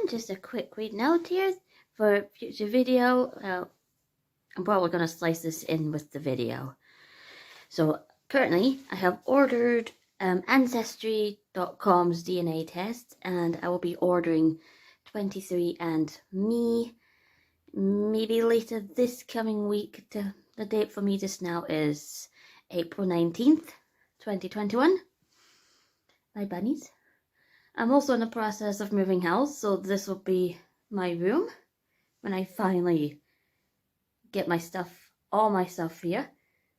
just a quick note here for future video. I'm probably going to slice this in with the video. So currently I have ordered Ancestry.com's DNA test, and I will be ordering 23andMe maybe later this coming week. The date for me just now is April 19th, 2021. My bunnies. I'm also in the process of moving house, so this will be my room when I finally get my stuff, all my stuff here.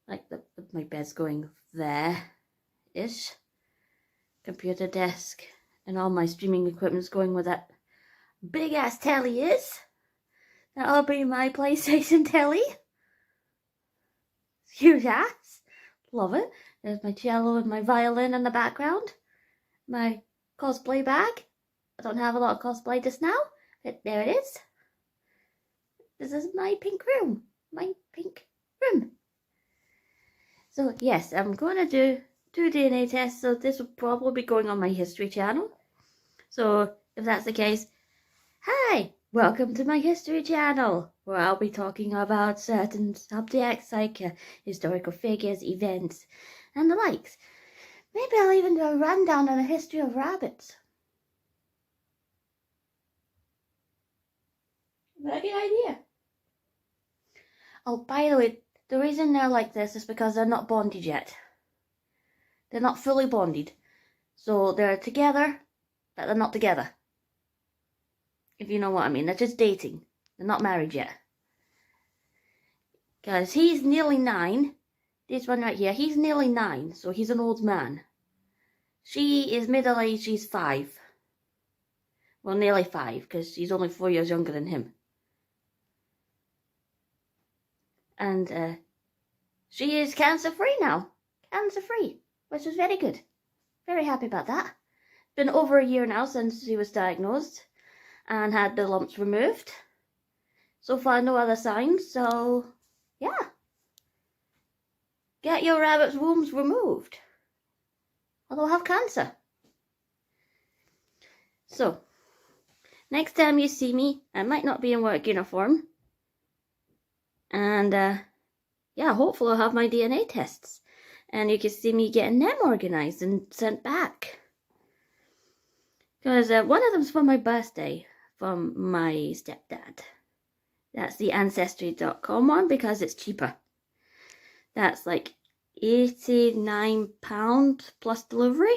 Like my bed's going there-ish. Computer desk and all my streaming equipment's going where that big ass telly is. That'll be my PlayStation telly. Huge ass. Love it. There's my cello and my violin in the background. My cosplay bag. I don't have a lot of cosplay just now, but there it is. This is my pink room. My pink room. So yes, I'm going to do 2 DNA tests, so this will probably be going on my history channel. So if that's the case, hi, welcome to my history channel, where I'll be talking about certain subjects like historical figures, events, and the likes. Maybe I'll even do a rundown on the history of rabbits. Is that a good idea? Oh, by the way, the reason they're like this is because they're not bonded yet. They're not fully bonded. So they're together, but they're not together. If you know what I mean. They're just dating. They're not married yet. Because he's nearly 9. This one right here, he's nearly 9, so he's an old man. She is middle-aged, she's 5. Well, nearly 5, because she's only 4 years younger than him. And she is cancer-free now. Cancer-free, which is very good. Very happy about that. It's been over a year now since she was diagnosed and had the lumps removed. So far, no other signs, so yeah. Get your rabbit's wombs removed, or they'll have cancer. So, next time you see me, I might not be in work uniform. And yeah, hopefully I'll have my DNA tests. And you can see me getting them organised and sent back. Because one of them's for my birthday, from my stepdad. That's the Ancestry.com one, because it's cheaper. That's like £89 plus delivery.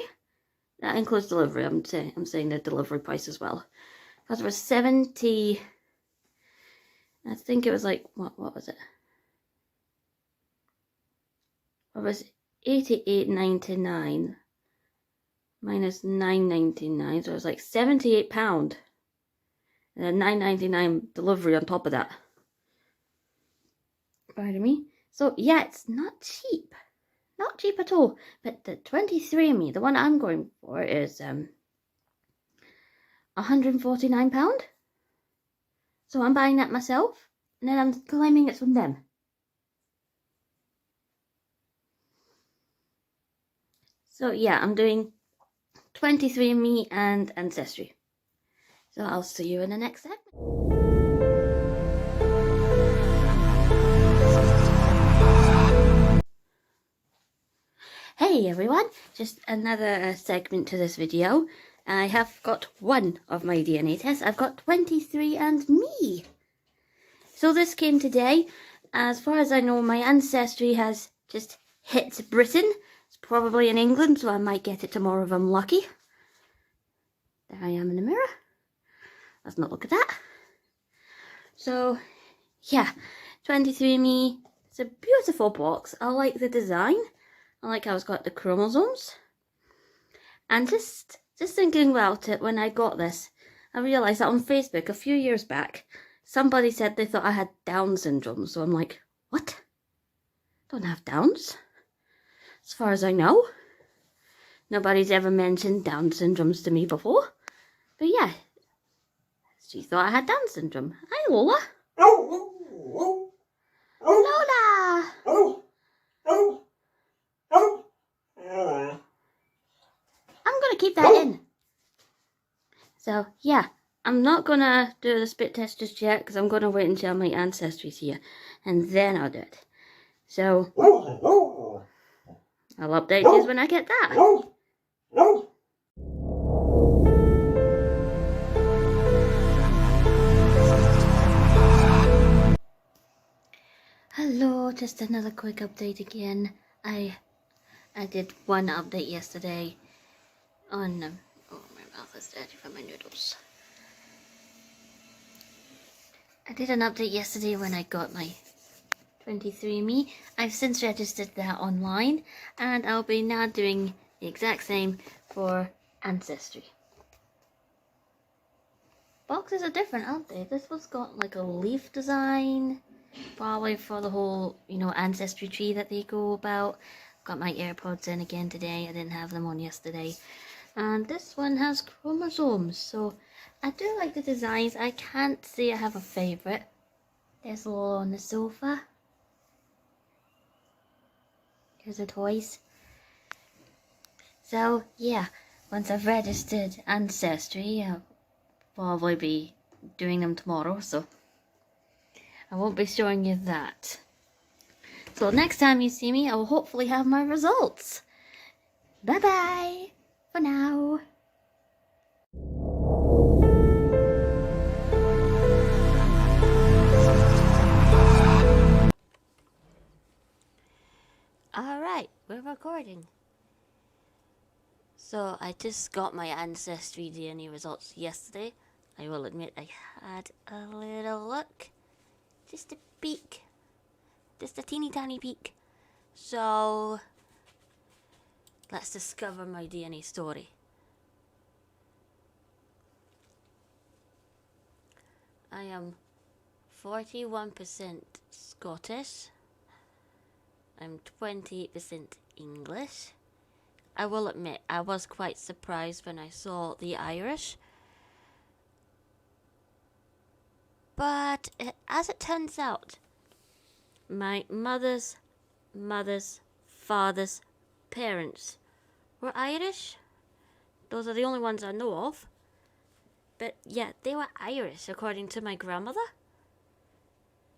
That includes delivery. I'm saying the delivery price as well. Because it was 70. I think it was like what was it? It was £88.99 minus £9.99, so it was like £78. And then £9.99 delivery on top of that. Pardon me. So yeah, it's not cheap. Not cheap at all. But the 23andMe, the one I'm going for, is £149. So I'm buying that myself, and then I'm claiming it's from them. So yeah, I'm doing 23andMe and Ancestry. So I'll see you in the next segment. Hey everyone, just another segment to this video. I have got one of my DNA tests. I've got 23andMe. So this came today. As far as I know, my Ancestry has just hit Britain. It's probably in England, so I might get it tomorrow if I'm lucky. There I am in the mirror. Let's not look at that. So, yeah, 23andMe. It's a beautiful box. I like the design. I like how it's got the chromosomes. And just thinking about it, when I got this, I realised that on Facebook a few years back, somebody said they thought I had Down syndrome. So I'm like, what? Don't have Downs? As far as I know. Nobody's ever mentioned Down syndromes to me before. But yeah, she thought I had Down syndrome. Hi, Lola. Lola! I'm going to keep that in. So, yeah, I'm not gonna do the spit test just yet because I'm gonna wait until my ancestry's here, and then I'll do it. So I'll update you when I get that. Hello, just another quick update again. I did one update yesterday on oh, my mouth is dirty from my noodles. I did an update yesterday when I got my 23andMe. I've since registered that online, and I'll be now doing the exact same for Ancestry. Boxes are different, aren't they? This one's got like a leaf design, probably for the whole, ancestry tree that they go about. Got my AirPods in again today. I didn't have them on yesterday. And this one has chromosomes, so I do like the designs. I can't say I have a favourite. There's Lola on the sofa. Here's the toys. So yeah, once I've registered Ancestry, I'll probably be doing them tomorrow, so I won't be showing you that. So next time you see me, I will hopefully have my results. Bye bye for now. Alright, we're recording. So I just got my Ancestry DNA results yesterday. I will admit I had a little look. Just a peek. Just a teeny tiny peek. So let's discover my DNA story. I am 41% Scottish. I'm 28% English. I will admit, I was quite surprised when I saw the Irish. But as it turns out, my mother's father's parents were Irish. Those are the only ones I know of. But yeah, they were Irish according to my grandmother.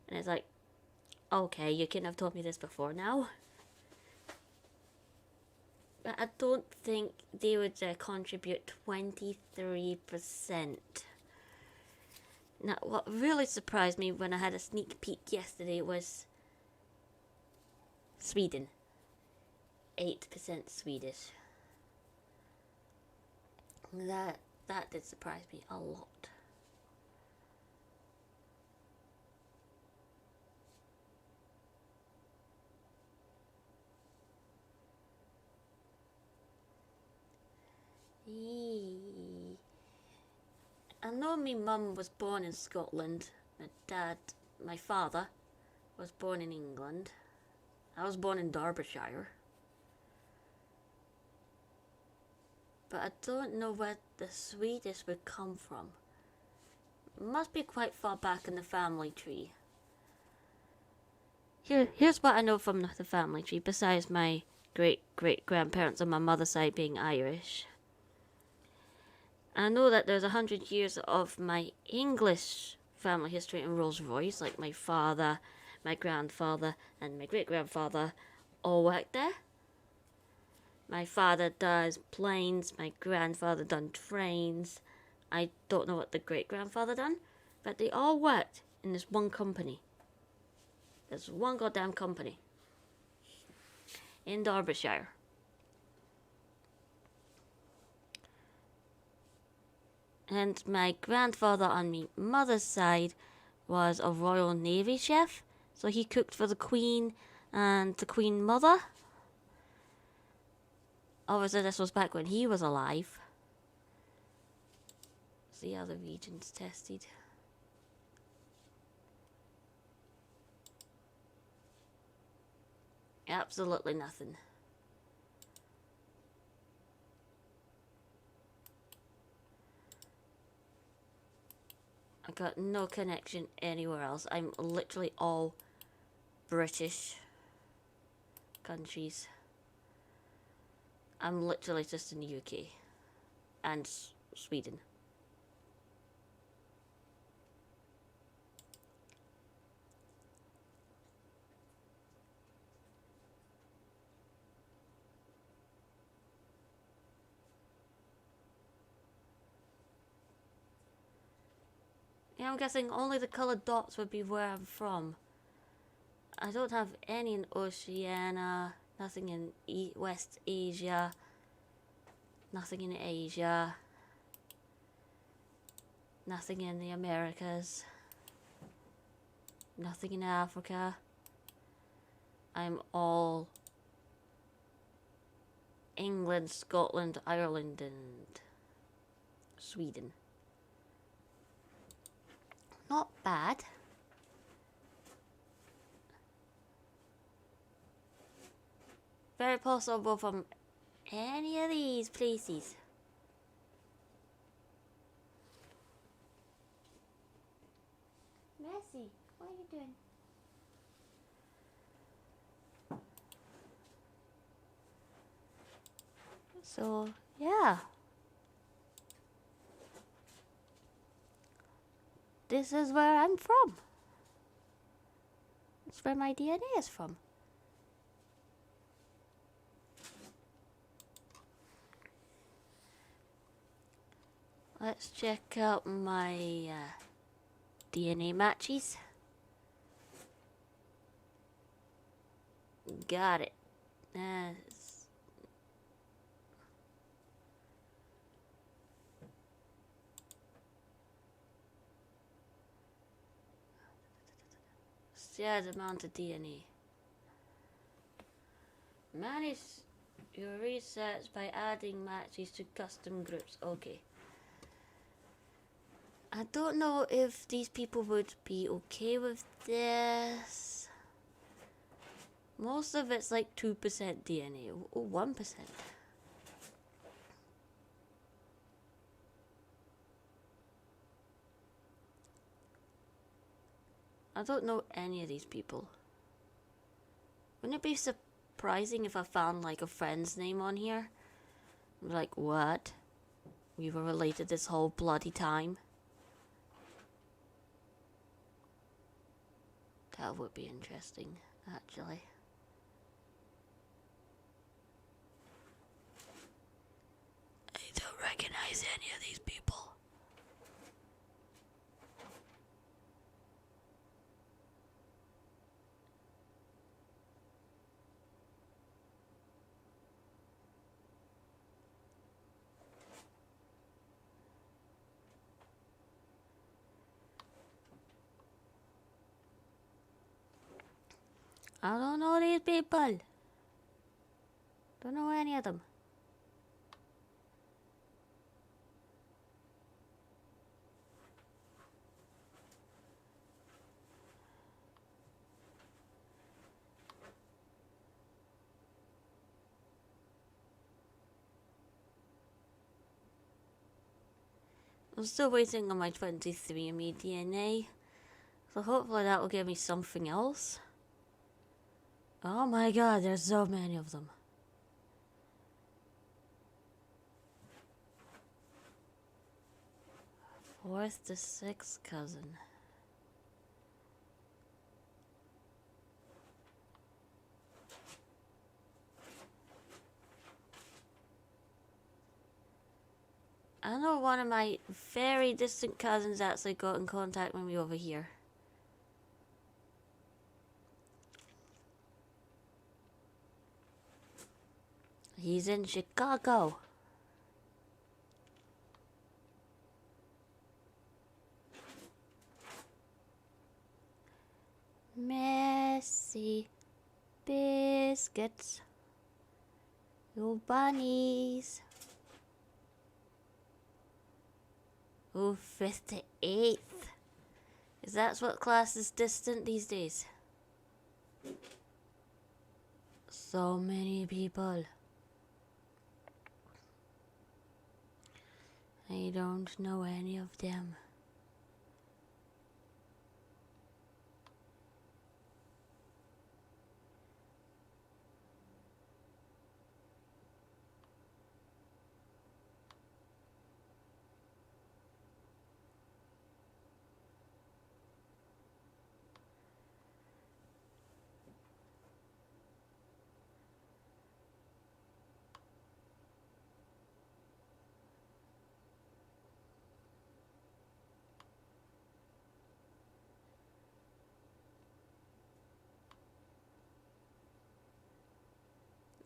And it's like, okay, you couldn't have told me this before now. But I don't think they would contribute 23%. Now, what really surprised me when I had a sneak peek yesterday was Sweden. 8% Swedish. That did surprise me a lot. I know my mum was born in Scotland. My father, was born in England. I was born in Derbyshire. But I don't know where the Swedish would come from. It must be quite far back in the family tree. Here's what I know from the family tree, besides my great-great-grandparents on my mother's side being Irish. I know that there's 100 years of my English family history in Rolls-Royce, like my father, my grandfather, and my great-grandfather all worked there. My father does planes, my grandfather done trains. I don't know what the great-grandfather done, but they all worked in this one company. There's one goddamn company in Derbyshire. And my grandfather on my mother's side was a Royal Navy chef. So he cooked for the Queen and the Queen Mother. Obviously this was back when he was alive. What's the other regions tested? Absolutely nothing. I got no connection anywhere else. I'm literally all British countries. I'm literally just in the UK and Sweden. Yeah, I'm guessing only the coloured dots would be where I'm from. I don't have any in Oceania, nothing in West Asia, nothing in Asia, nothing in the Americas, nothing in Africa. I'm all England, Scotland, Ireland, and Sweden. Not bad. Very possible from any of these places. Messi, what are you doing? So, yeah. This is where I'm from. It's where my DNA is from. Let's check out my DNA matches. Got it. Shared amount of DNA. Manage your research by adding matches to custom groups. Okay. I don't know if these people would be okay with this. Most of it's like 2% DNA. Oh, 1%. I don't know any of these people. Wouldn't it be surprising if I found like a friend's name on here? I'm like, what? We were related this whole bloody time? That would be interesting, actually. I don't recognize any of these people. I don't know these people. Don't know any of them. I'm still waiting on my 23andMe DNA. So hopefully that will give me something else. Oh my god, there's so many of them. Fourth to sixth cousin. I know one of my very distant cousins actually got in contact with me over here. He's in Chicago. Messy biscuits. Little bunnies. Oh, 5th to 8th. Is that what class is distant these days? So many people. I don't know any of them.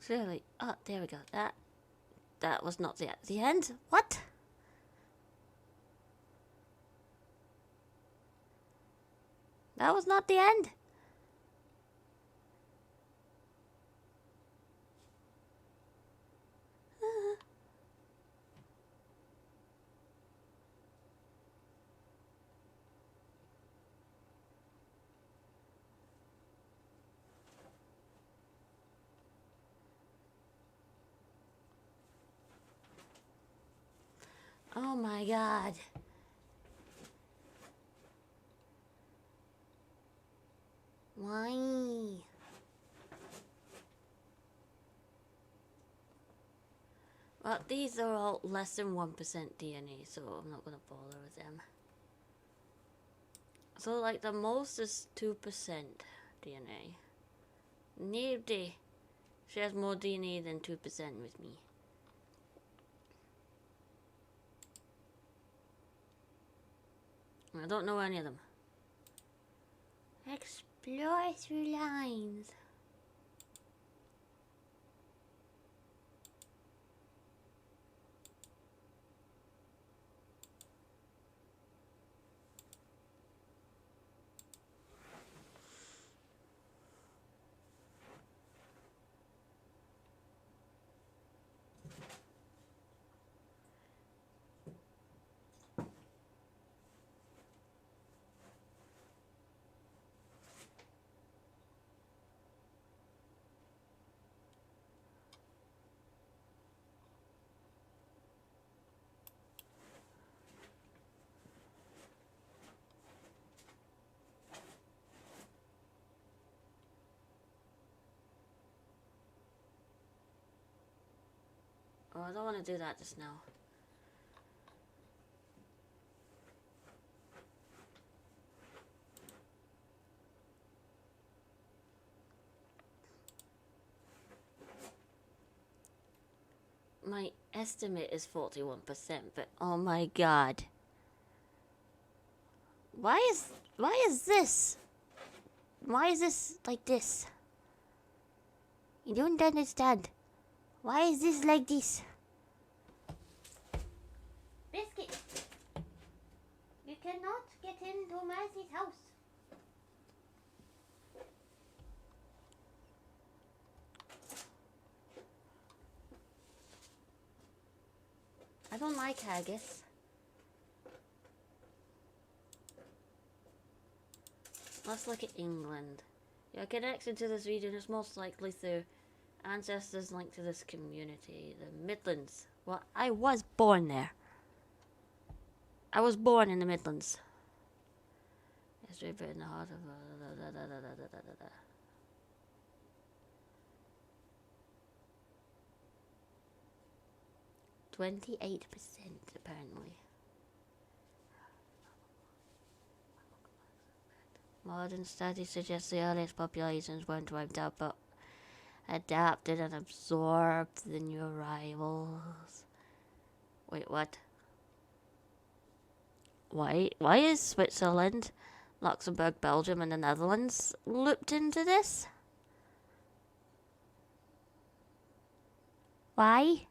Clearly. Oh, there we go. That was not the end. What? That was not the end. Oh my god. Why? Well, these are all less than 1% DNA, so I'm not gonna bother with them. So, like, the most is 2% DNA. Nobody shares more DNA than 2% with me. I don't know any of them. Explore through lines. Oh, I don't want to do that just now. My estimate is 41%, but oh my god. Why is this? Why is this like this? You don't understand. Why is this like this? Biscuit! You cannot get into Mercy's house. I don't like haggis. Let's look at England. Your connection to this region is most likely through ancestors linked to this community. The Midlands. Well, I was born there. I was born in the Midlands. History bit in the heart of... 28%, apparently. Modern studies suggest the earliest populations weren't wiped out, but adapted and absorbed the new arrivals. Wait, what? Why is Switzerland, Luxembourg, Belgium, and the Netherlands looped into this? Why?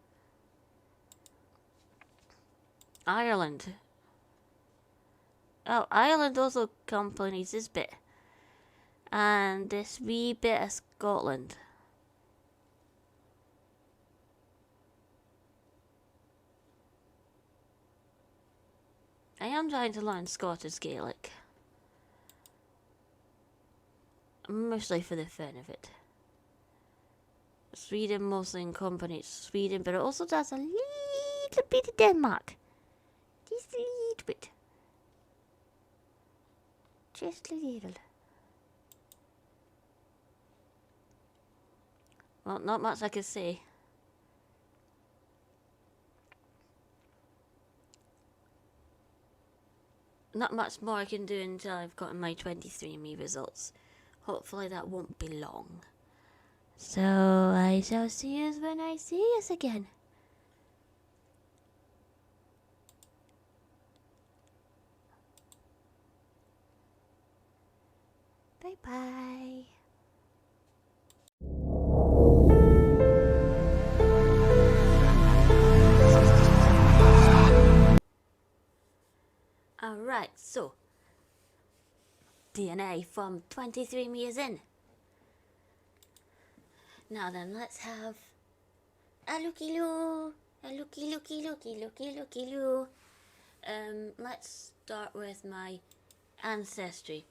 Ireland. Oh, Ireland also accompanies this bit. And this wee bit of Scotland. I am trying to learn Scottish Gaelic. Mostly for the fun of it. Sweden mostly accompanies Sweden, but it also does a little bit of Denmark. Just a little bit. Just a little. Well, not much I can say. Not much more I can do until I've gotten my 23andMe results. Hopefully that won't be long. So I shall see you when I see you again. Bye bye. DNA from 23andMe is in. Now then, let's have a looky-loo. A looky-loo. Let's start with my ancestry.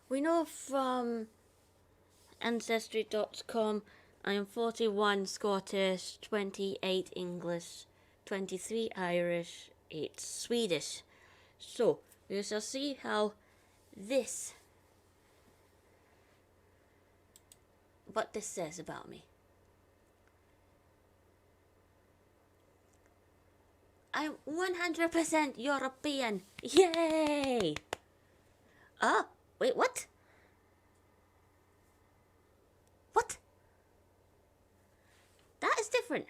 We know from Ancestry.com I am 41 Scottish, 28 English, 23 Irish, 8 Swedish. So, we shall see how what this says about me. I'm 100% European. Yay! Oh, wait, what? What? That is different.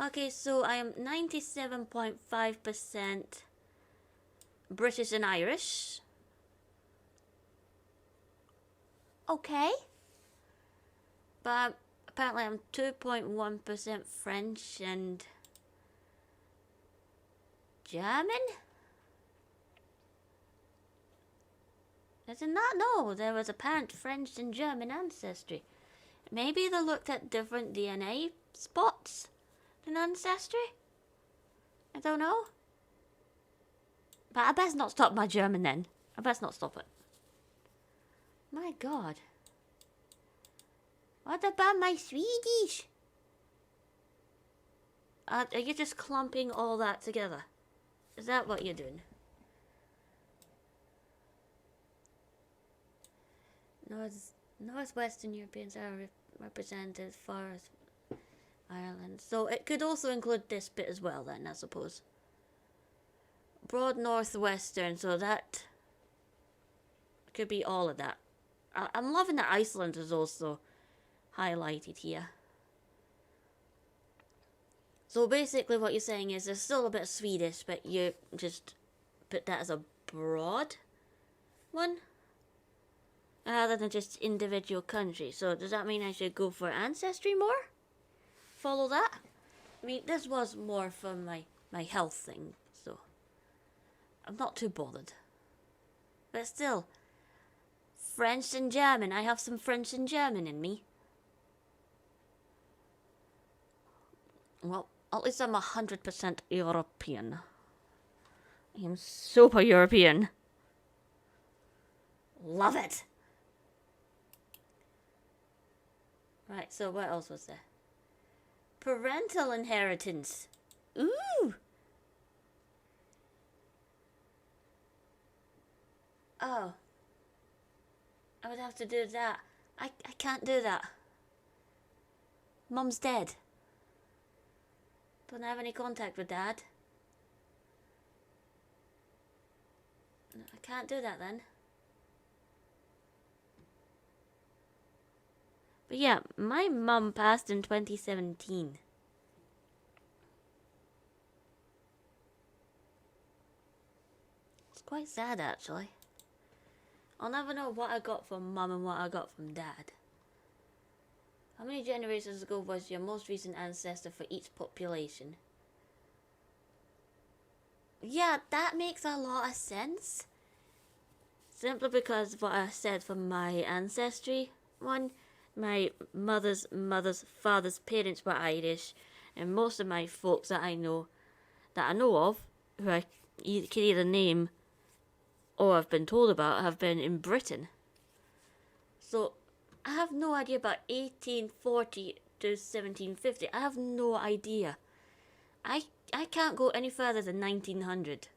Okay, so I am 97.5% British and Irish. Okay. But apparently I'm 2.1% French and German? I did not know there was apparent French and German ancestry. Maybe they looked at different DNA spots in ancestry? I don't know. But I best not stop my German then. I best not stop it. My God. What about my Swedish? Are you just clumping all that together? Is that what you're doing? Northwestern Europeans are represented as far as Ireland. So it could also include this bit as well then, I suppose. Broad Northwestern, so that could be all of that. I'm loving that Iceland is also highlighted here. So basically what you're saying is there's still a bit of Swedish, but you just put that as a broad one rather than just individual countries. So does that mean I should go for ancestry more? Follow that? I mean, this was more for my health thing, so I'm not too bothered. But still, French and German. I have some French and German in me. Well, at least I'm 100% European. I am super European. Love it! Right, so what else was there? Parental inheritance. Ooh! Oh. I would have to do that. I can't do that. Mum's dead. Don't have any contact with Dad. I can't do that then. But yeah, my mum passed in 2017. It's quite sad actually. I'll never know what I got from Mum and what I got from Dad. How many generations ago was your most recent ancestor for each population? Yeah, that makes a lot of sense. Simply because of what I said for my ancestry one. My mother's father's parents were Irish, and most of my folks that I know of, who I can either name or I've been told about, have been in Britain. So I have no idea about 1840 to 1750. I have no idea. I can't go any further than 1900.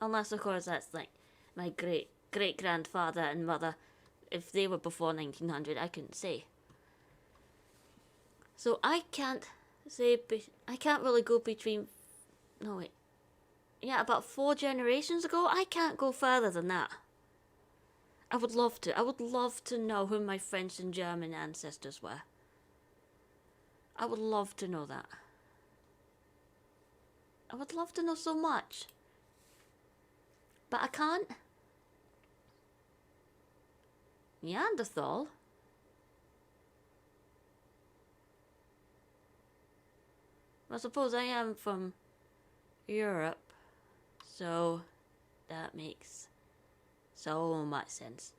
Unless, of course, that's like my great-grandfather and mother. If they were before 1900, I couldn't say. So I can't say, I can't really go between, no wait. Yeah, about 4 generations ago, I can't go further than that. I would love to. I would love to know who my French and German ancestors were. I would love to know that. I would love to know so much. But I can't. Neanderthal? I suppose I am from Europe, so That makes so much sense.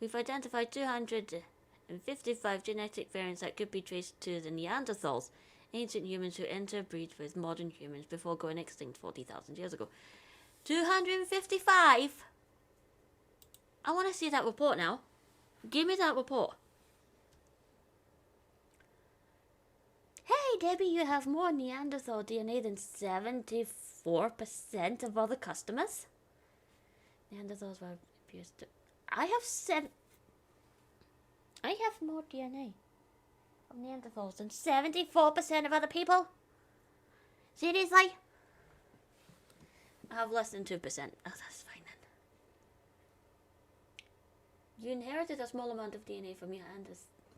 We've identified 255 genetic variants that could be traced to the Neanderthals, ancient humans who interbreed with modern humans before going extinct 40,000 years ago. 255? I want to see that report now. Give me that report. Hey, Debbie, you have more Neanderthal DNA than 74% of other customers. Neanderthals were abused. I have more DNA of Neanderthals than 74% of other people. Seriously? I have less than 2%. Oh, that's fine then. You inherited a small amount of DNA from your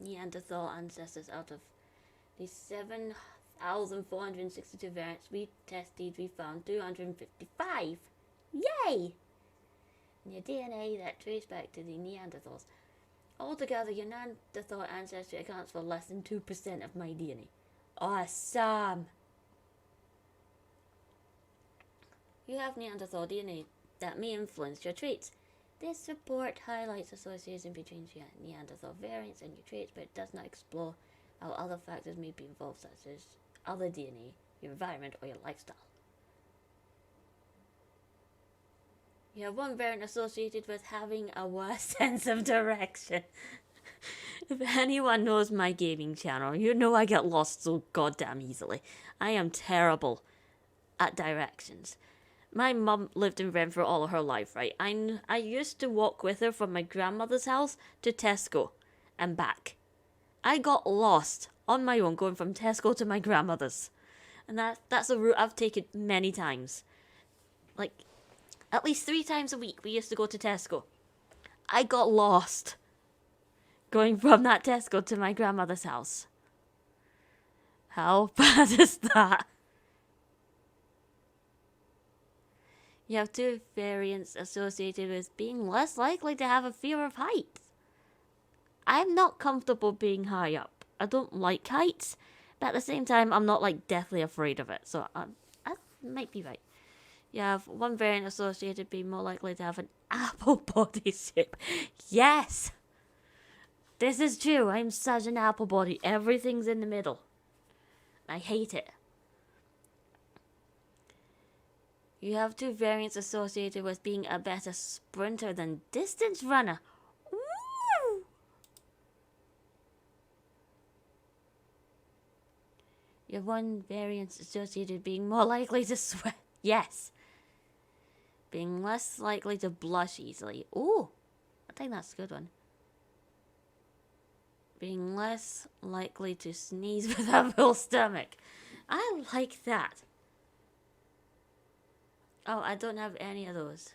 Neanderthal ancestors. Out of the 7,462 variants we tested, we found 255. Yay! In your DNA that trace back to the Neanderthals. Altogether, your Neanderthal ancestry accounts for less than 2% of my DNA. Awesome! You have Neanderthal DNA that may influence your traits. This report highlights association between your Neanderthal variants and your traits, but it does not explore how other factors may be involved, such as other DNA, your environment, or your lifestyle. You have one variant associated with having a worse sense of direction. If anyone knows my gaming channel, you know I get lost so goddamn easily. I am terrible at directions. My mum lived in Renfrew all of her life, right? I used to walk with her from my grandmother's house to Tesco and back. I got lost on my own going from Tesco to my grandmother's. And that's a route I've taken many times. Like, at least 3 times a week we used to go to Tesco. I got lost going from that Tesco to my grandmother's house. How bad is that? You have 2 variants associated with being less likely to have a fear of heights. I'm not comfortable being high up. I don't like heights, but at the same time, I'm not like deathly afraid of it. So I might be right. You have 1 variant associated with being more likely to have an apple body shape. Yes! This is true. I'm such an apple body. Everything's in the middle. I hate it. You have 2 variants associated with being a better sprinter than distance runner. Woo! You have 1 variant associated with being more likely to sweat. Yes. Being less likely to blush easily. Ooh, I think that's a good one. Being less likely to sneeze with a full stomach. I like that. Oh, I don't have any of those.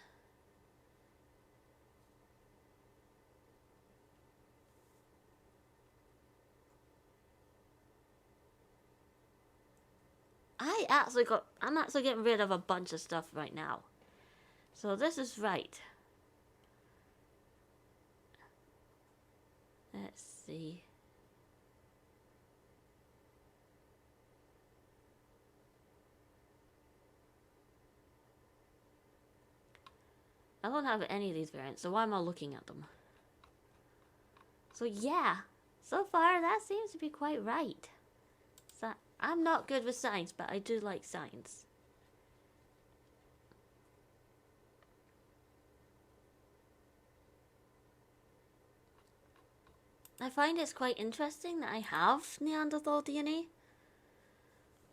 I'm actually getting rid of a bunch of stuff right now. So this is right. Let's see. I don't have any of these variants, so why am I looking at them? So yeah, so far that seems to be quite right. So I'm not good with science, but I do like science. I find it's quite interesting that I have Neanderthal DNA.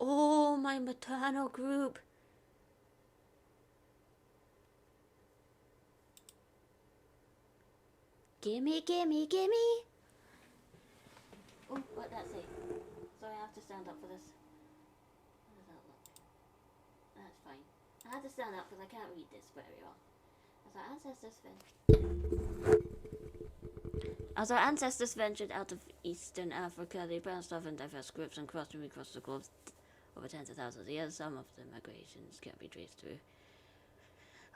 Oh, my maternal group. Gimme, gimme, gimme. Oh, what'd that say? Sorry, I have to stand up for this. How does that look? That's fine. I had to stand up because I can't read this very well. As our ancestors ventured out of Eastern Africa, they branched off in diverse groups and crossed and recrossed the globe over tens of thousands of years. Some of the migrations can be traced through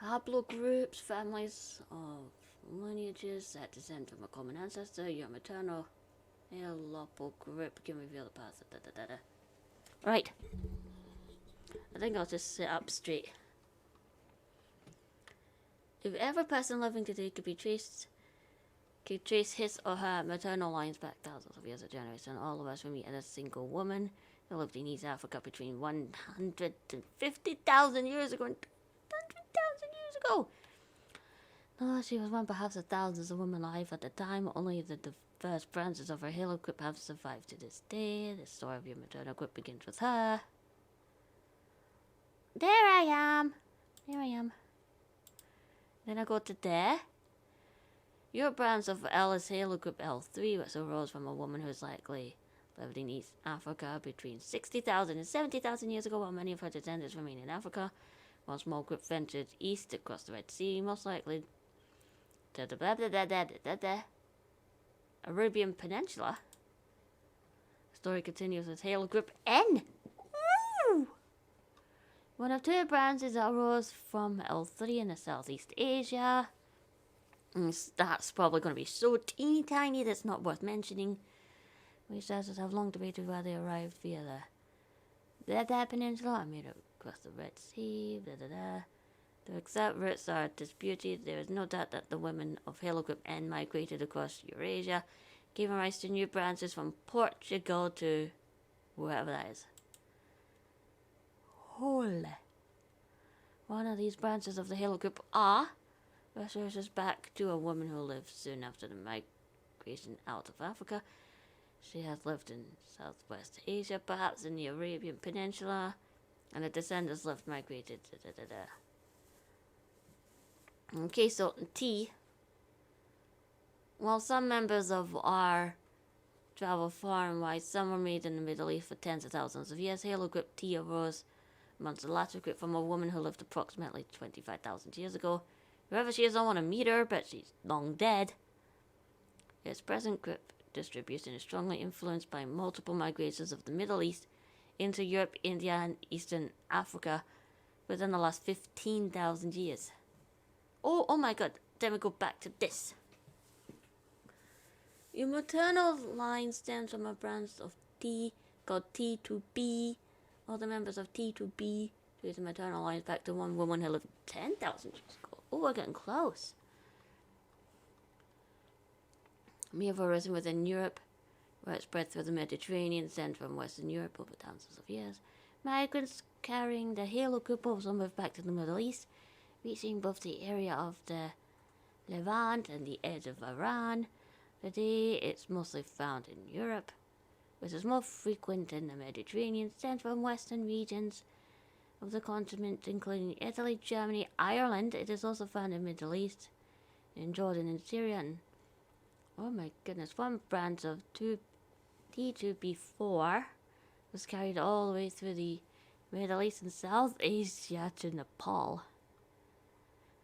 haplogroups, families of lineages that descend from a common ancestor. Your maternal haplogroup can reveal the path. Right. I think I'll just sit up straight. If every person living today could trace his or her maternal lines back thousands of years of generation, all of us will meet at a single woman who lived in East Africa between 150,000 years ago and 200,000 years ago. No, she was one perhaps of thousands of women alive at the time. Only the first branches of her halo group have survived to this day. The story of your maternal group begins with her. There I am. Then I go to there. Your branch of L is halo group L3, which arose from a woman who's likely lived in East Africa between 60,000 and 70,000 years ago, while many of her descendants remain in Africa. One small group ventured east across the Red Sea, most likely to the Arabian Peninsula. The story continues with halo group N. Woo! One of two branches that arose from L3 in the Southeast Asia. That's probably going to be so teeny tiny that's not worth mentioning. Researchers have long debated where they arrived via the Peninsula or made it across the Red Sea. The exact routes are disputed. There is no doubt that the women of halo group N migrated across Eurasia, giving rise to new branches from Portugal to wherever that is. Holy. One of these branches of the halo group R researches back to a woman who lived soon after the migration out of Africa. She has lived in Southwest Asia, perhaps in the Arabian Peninsula, and the descendants left migrated. Okay, so T. While some members of R travel far and wide, some were made in the Middle East for tens of thousands of years. Halo group T arose amongst the latter group from a woman who lived approximately 25,000 years ago. Whoever she is, I want to meet her, but she's long dead. Its present group distribution is strongly influenced by multiple migrations of the Middle East into Europe, India, and Eastern Africa within the last 15,000 years. Oh my god, then we go back to this. Your maternal line stems from a branch of T called T2B. All the members of T2B trace the maternal lines back to one woman who lived 10,000 years ago. Oh, we're getting close. May have arisen within Europe, where it spread through the Mediterranean, sent from Western Europe over thousands of years. Migrants carrying the halo group also moved back to the Middle East, reaching both the area of the Levant and the edge of Iran. Today, it's mostly found in Europe, which is more frequent in the Mediterranean, sent from western regions of the continent, including Italy, Germany, Ireland. It is also found in the Middle East, in Jordan and Syria. And, oh my goodness, one branch of T2B4 was carried all the way through the Middle East and South Asia to Nepal.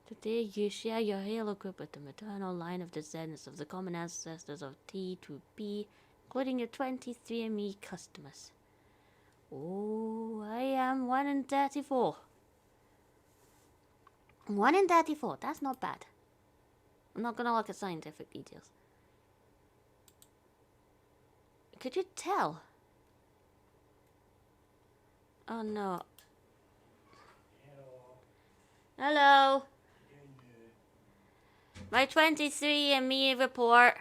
Today, you share your halo group with the maternal line of descendants of the common ancestors of T2B, including your 23andMe customers. Oh, I am 1 in 34. 1 in 34, that's not bad. I'm not gonna look at scientific details. Could you tell? Oh no. Hello. My 23andMe report.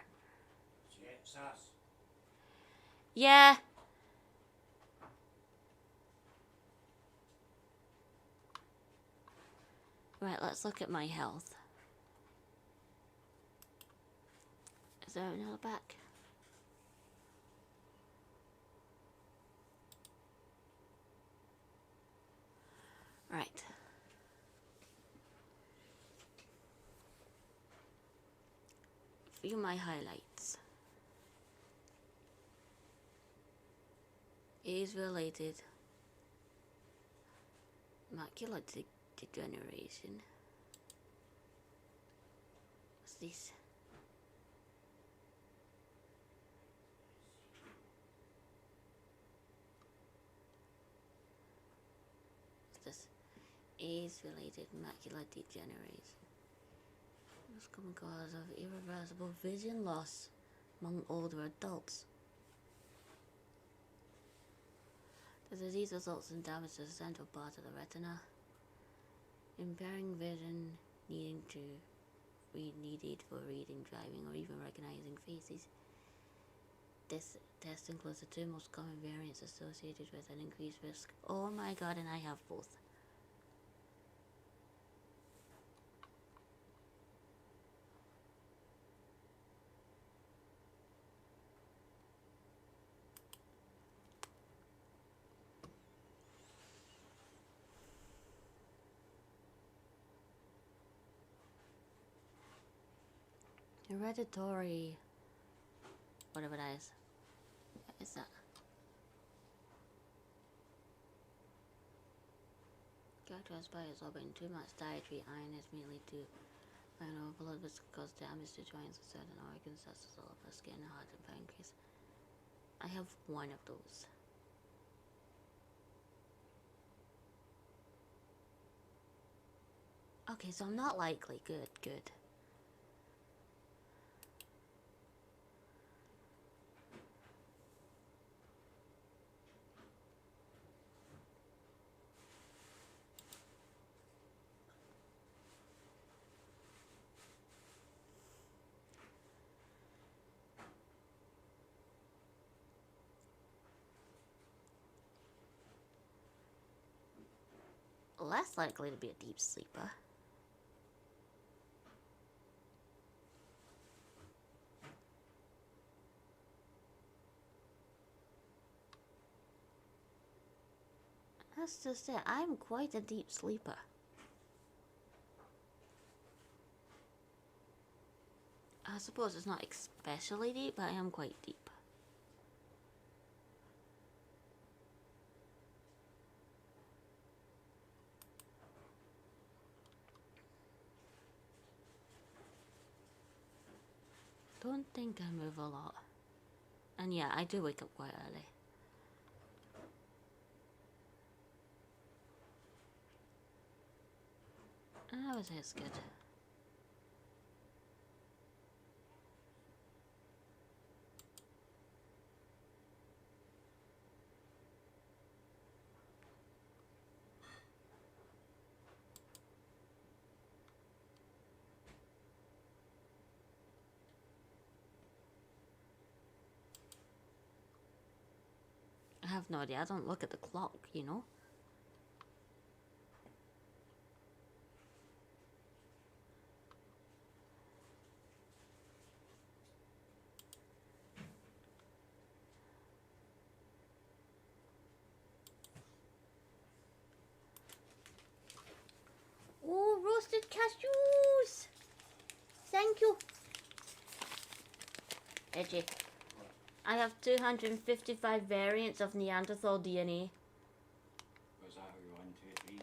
Yeah. Right, let's look at my health. Is there another back? Right. View my highlights. Age-related macular degeneration. What's this? What's this? Age-related macular degeneration. Most common cause of irreversible vision loss among older adults. The disease results in damage to the central part of the retina, impairing vision needing to needed for reading, driving, or even recognizing faces. This test includes the two most common variants associated with an increased risk. Oh my god, and I have both. Hereditary, whatever that is. What is that? Characterized by absorbing too much dietary iron is mainly due iron overload, which cause damage to joints and certain organs such as the liver, skin, heart, and pancreas. I have one of those. Okay, so I'm not likely. Good, good. Less likely to be a deep sleeper. That's just it. I'm quite a deep sleeper. I suppose it's not especially deep, but I am quite deep. Don't think I move a lot. And yeah, I do wake up quite early. I would say it's good. I have no idea. I don't look at the clock, you know? Oh, roasted cashews! Thank you. Edgy. I have 255 variants of Neanderthal DNA. Was that how you 1, 2, 3?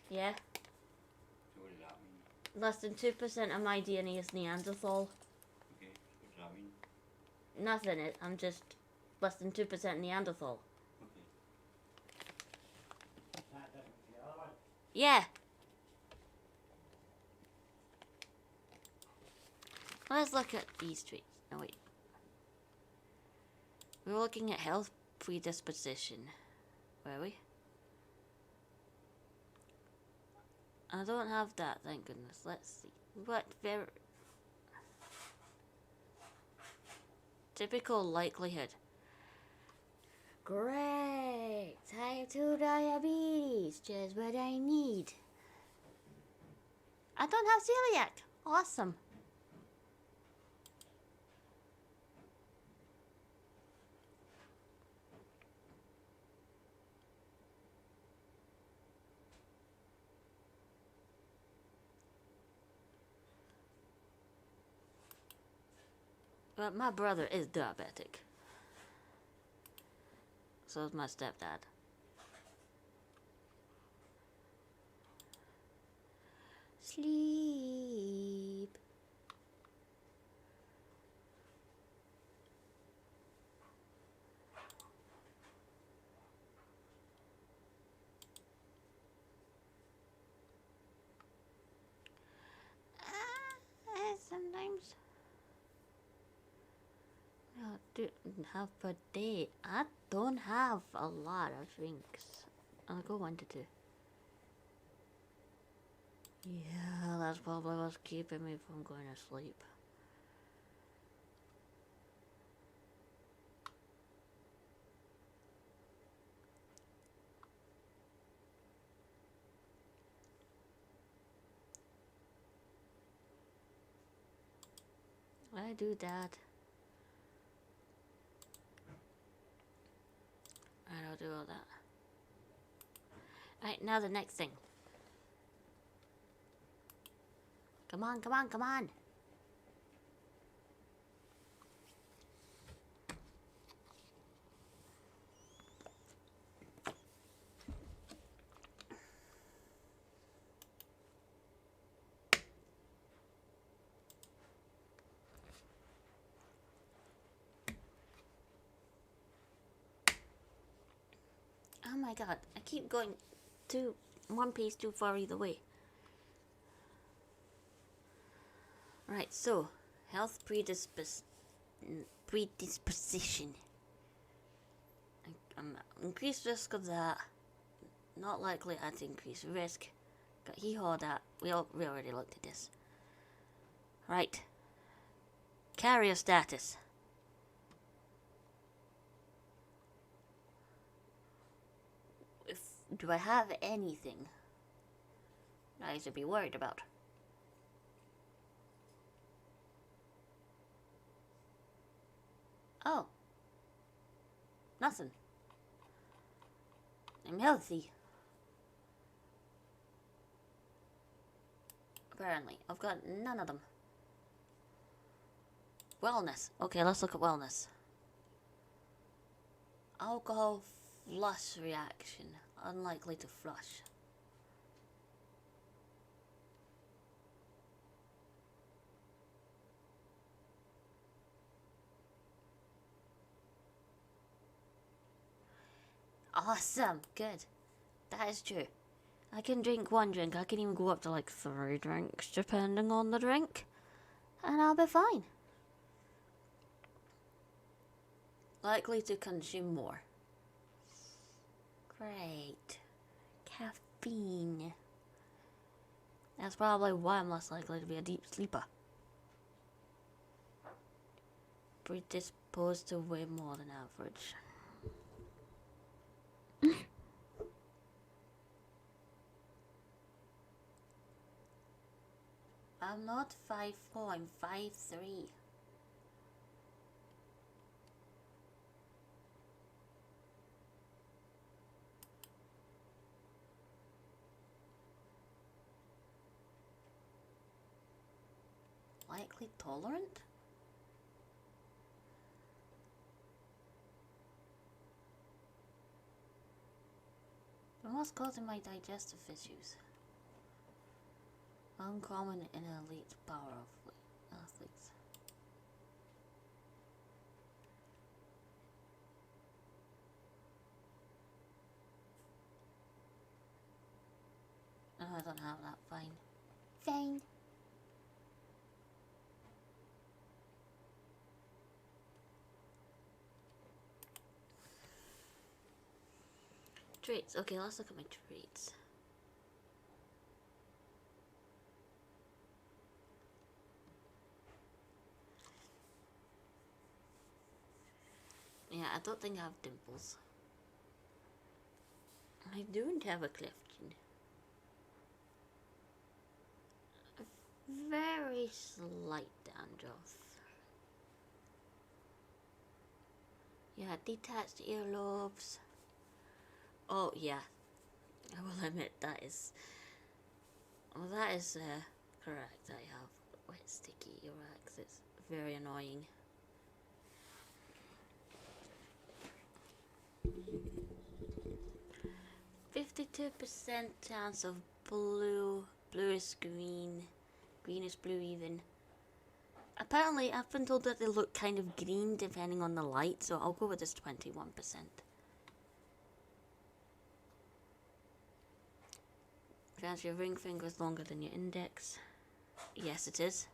Yeah. So what does that mean? Less than 2% of my DNA is Neanderthal. Okay, so what does that mean? Nothing. I'm just less than 2% Neanderthal. Okay. Yeah. Let's look at these traits. No, wait. We were looking at health predisposition. Were we? I don't have that, thank goodness. Let's see. What very typical likelihood. Great! Type 2 diabetes, just what I need. I don't have celiac. Awesome. But my brother is diabetic. So is my stepdad. Sleep. Sometimes I don't have per day. I don't have a lot of drinks. I'll go 1 to 2. Yeah, that's probably what's keeping me from going to sleep. I do that. I don't do all that. Alright, now the next thing. Come on, come on, come on. Oh my god, I keep going to one piece too far either way. Right, so health predisposition. Increased risk of that. Not likely at increased risk. Got hee-haw that. We already looked at this. Right. Carrier status. Do I have anything I should be worried about? Oh. Nothing. I'm healthy. Apparently. I've got none of them. Wellness. Okay, let's look at wellness. Alcohol flush reaction. Unlikely to flush. Awesome. Good. That is true. I can drink one drink. I can even go up to like 3 drinks, depending on the drink. And I'll be fine. Likely to consume more. Great. Caffeine. That's probably why I'm less likely to be a deep sleeper. Predisposed to way more than average. I'm not 5'4", I'm 5'3". Likely tolerant? But what's causing my digestive issues? Uncommon in elite power athletes. No, I don't have that. Fine. Fine. Traits. Okay, let's look at my traits. Yeah, I don't think I have dimples. I don't have a cleft chin. A very slight dandruff. Yeah, detached earlobes. Oh yeah, I will admit that is. Well, that is correct. I have wet, sticky earache. It's very annoying. 52% chance of blue, bluish green, greenish blue even. Apparently, I've been told that they look kind of green depending on the light, so I'll go with this 21%. Chance your ring finger is longer than your index. Yes, it is.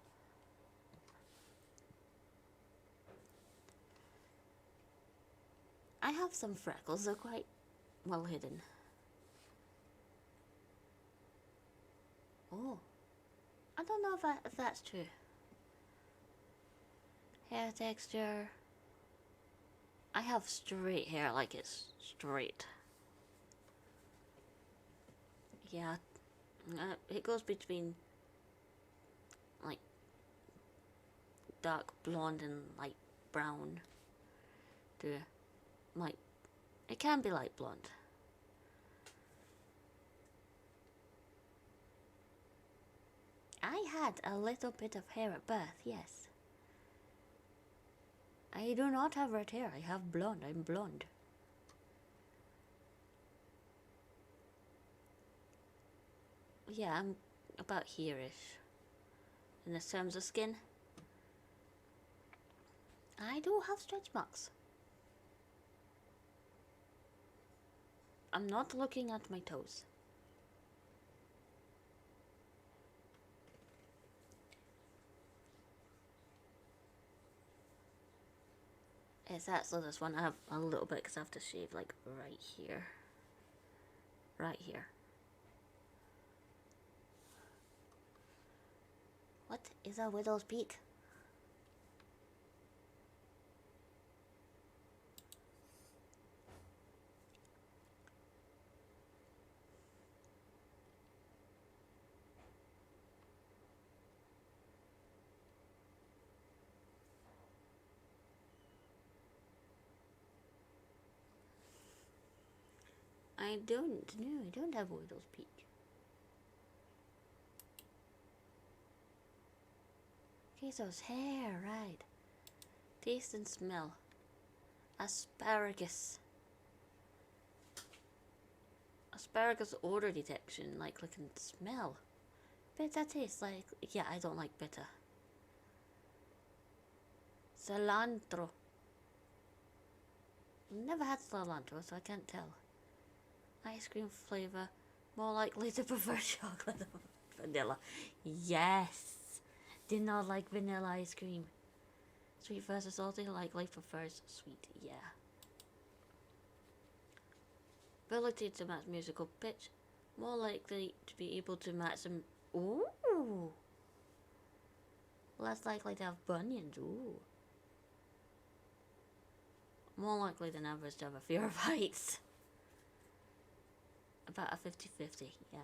I have some freckles, they're quite well hidden. Oh, I don't know if that's true. Hair texture. I have straight hair, like it's straight. Yeah, it goes between like dark blonde and light brown to like, it can be light blonde. I had a little bit of hair at birth, yes. I do not have red hair, I have blonde, I'm blonde. Yeah, I'm about here-ish. In the terms of skin, I do have stretch marks. I'm not looking at my toes. It's actually this one. I have a little bit because I have to shave like right here. Right here. What is a widow's peak? I don't have a widow's peak. Okay, so it's hair, right. Taste and smell. Asparagus. Asparagus odor detection, like I can smell. Bitter taste, like, yeah, I don't like bitter. Cilantro. Never had cilantro, so I can't tell. Ice cream flavor, more likely to prefer chocolate or vanilla. Yes! Did not like vanilla ice cream. Sweet versus salty, likely prefers sweet, yeah. Ability to match musical pitch, more likely to be able to match some. Ooh! Less likely to have bunions, ooh. More likely than average to have a fear of heights. About a 50-50, yeah.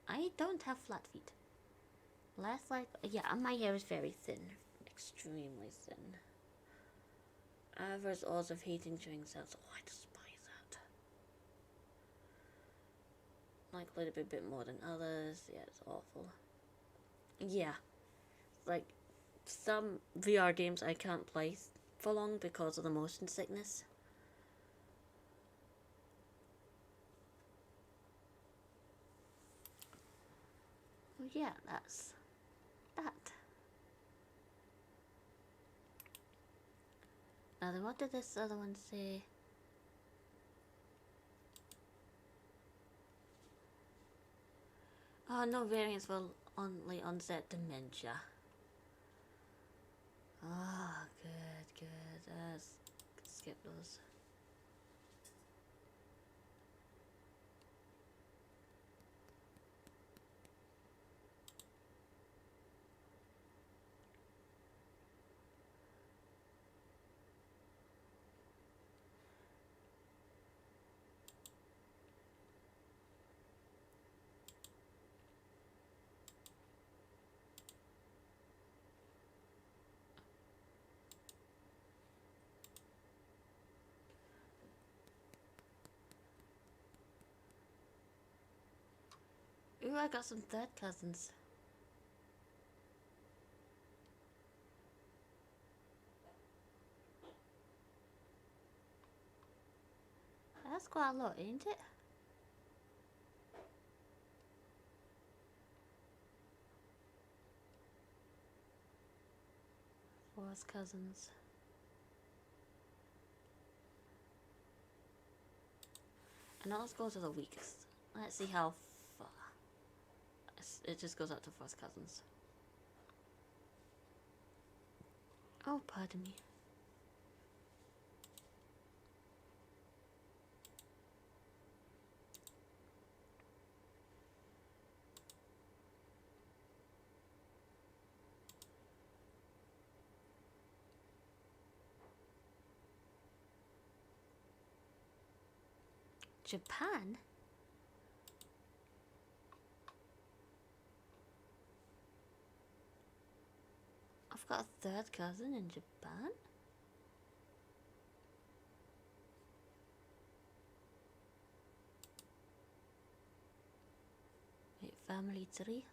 I don't have flat feet. Less like, yeah, my hair is very thin. Extremely thin. Average odds of heating during cells. Oh, I despise that. Likely to be a bit more than others. Yeah, it's awful. Yeah. Like, some VR games I can't play for long because of the motion sickness. Oh yeah, that's that. Now then, what did this other one say? Oh, no variants for only onset dementia. Ah, good. Skip those. Ooh, I got some third cousins. That's quite a lot, ain't it? Fourth cousins. And now let's go to the weakest. Let's see how far. It just goes up to first cousins. Oh, pardon me. Japan? I've got a third cousin in Japan? Wait, family tree?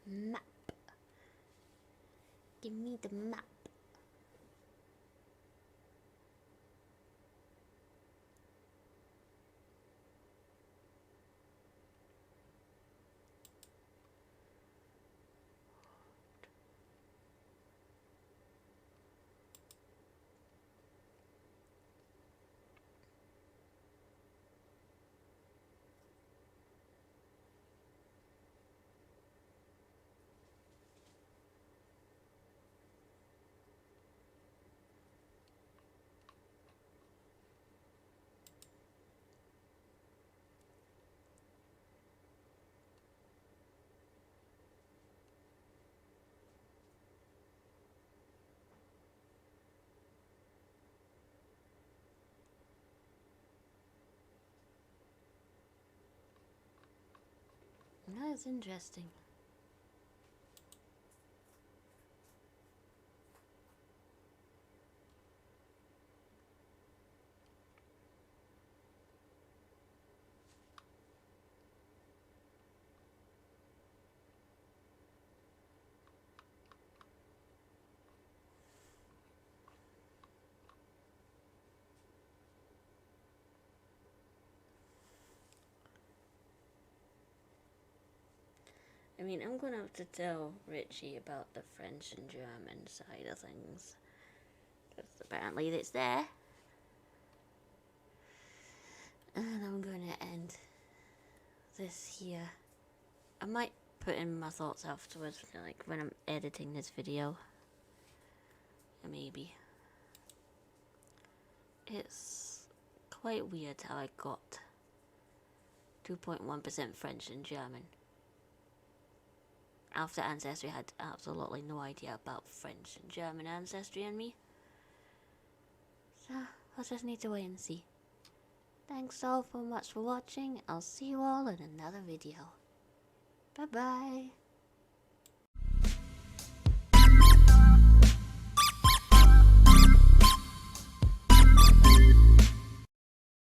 Map. Give me the map. That's interesting. I mean, I'm gonna have to tell Richie about the French and German side of things. Because apparently it's there. And I'm gonna end this here. I might put in my thoughts afterwards, like when I'm editing this video. Maybe. It's quite weird how I got 2.1% French and German. After Ancestry, I had absolutely no idea about French and German ancestry in me. So, I'll just need to wait and see. Thanks all so much for watching. I'll see you all in another video. Bye bye.